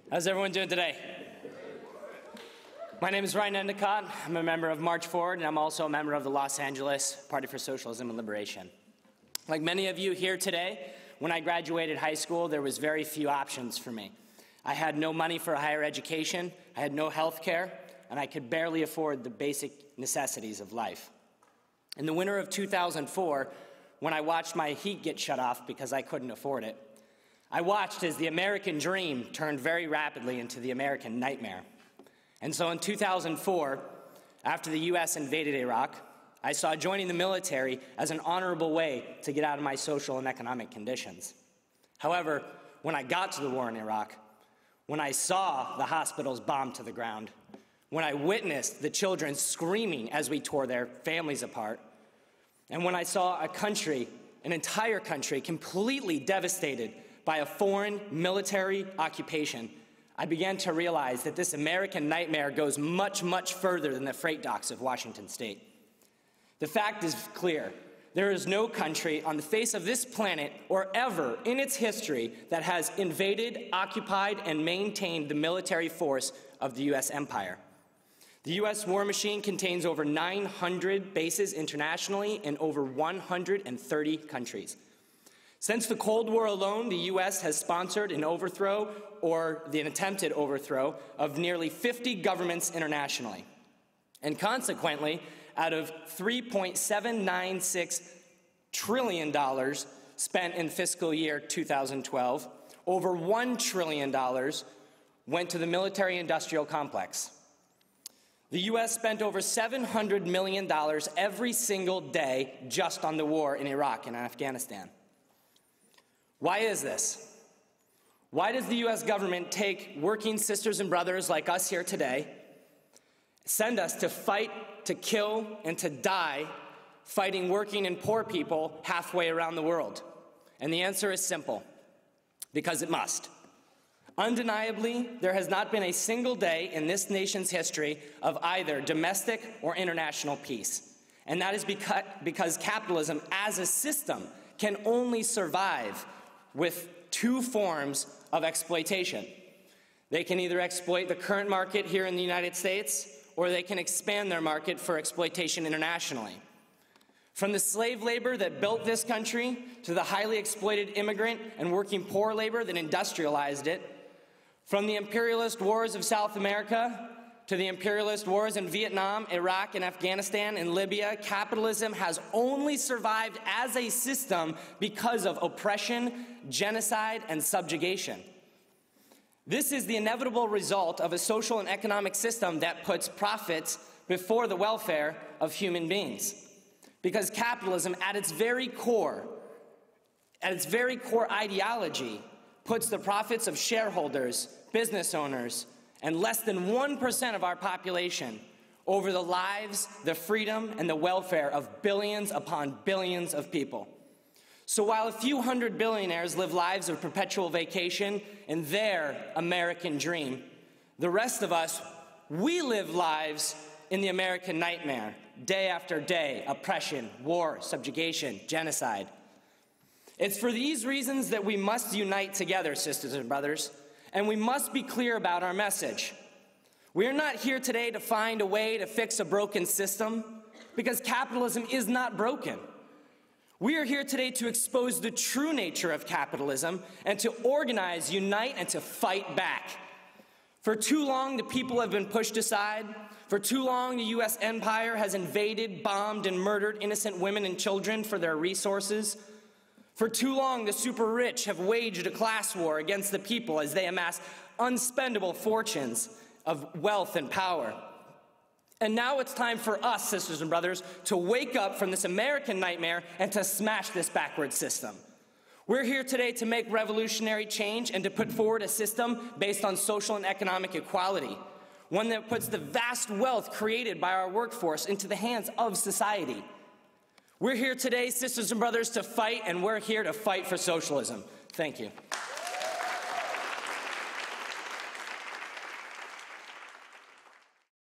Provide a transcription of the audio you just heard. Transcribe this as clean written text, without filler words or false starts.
How's everyone doing today? My name is Ryan Endicott. I'm a member of March Forward, and I'm also a member of the Los Angeles Party for Socialism and Liberation. Like many of you here today, when I graduated high school, there was very few options for me. I had no money for higher education, I had no health care, and I could barely afford the basic necessities of life. In the winter of 2004, when I watched my heat get shut off because I couldn't afford it, I watched as the American dream turned very rapidly into the American nightmare. And so in 2004, after the US invaded Iraq, I saw joining the military as an honorable way to get out of my social and economic conditions. However, when I got to the war in Iraq, when I saw the hospitals bombed to the ground, when I witnessed the children screaming as we tore their families apart, and when I saw a country, an entire country, completely devastated by a foreign military occupation, I began to realize that this American nightmare goes much, much further than the freight docks of Washington State. The fact is clear. There is no country on the face of this planet or ever in its history that has invaded, occupied, and maintained the military force of the U.S. empire. The U.S. war machine contains over 900 bases internationally in over 130 countries. Since the Cold War alone, the U.S. has sponsored an overthrow or an attempted overthrow of nearly 50 governments internationally. And consequently, out of $3.796 trillion spent in fiscal year 2012, over $1 trillion went to the military-industrial complex. The U.S. spent over $700 million every single day just on the war in Iraq and Afghanistan. Why is this? Why does the U.S. government take working sisters and brothers like us here today, send us to fight, to kill, and to die fighting working and poor people halfway around the world? And the answer is simple: because it must. Undeniably, there has not been a single day in this nation's history of either domestic or international peace. And that is because capitalism as a system can only survive with two forms of exploitation. They can either exploit the current market here in the United States, or they can expand their market for exploitation internationally. From the slave labor that built this country to the highly exploited immigrant and working poor labor that industrialized it, from the imperialist wars of South America to the imperialist wars in Vietnam, Iraq, and Afghanistan, and Libya, capitalism has only survived as a system because of oppression, genocide, and subjugation. This is the inevitable result of a social and economic system that puts profits before the welfare of human beings. Because capitalism, at its very core ideology, puts the profits of shareholders, business owners, and less than 1% of our population over the lives, the freedom, and the welfare of billions upon billions of people. So while a few hundred billionaires live lives of perpetual vacation in their American dream, the rest of us, we live lives in the American nightmare, day after day: oppression, war, subjugation, genocide. It's for these reasons that we must unite together, sisters and brothers, and we must be clear about our message. We are not here today to find a way to fix a broken system, because capitalism is not broken. We are here today to expose the true nature of capitalism and to organize, unite, and to fight back. For too long, the people have been pushed aside. For too long, the U.S. empire has invaded, bombed, and murdered innocent women and children for their resources. For too long, the super rich have waged a class war against the people as they amass unspendable fortunes of wealth and power. And now it's time for us, sisters and brothers, to wake up from this American nightmare and to smash this backward system. We're here today to make revolutionary change and to put forward a system based on social and economic equality, one that puts the vast wealth created by our workforce into the hands of society. We're here today, sisters and brothers, to fight, and we're here to fight for socialism. Thank you.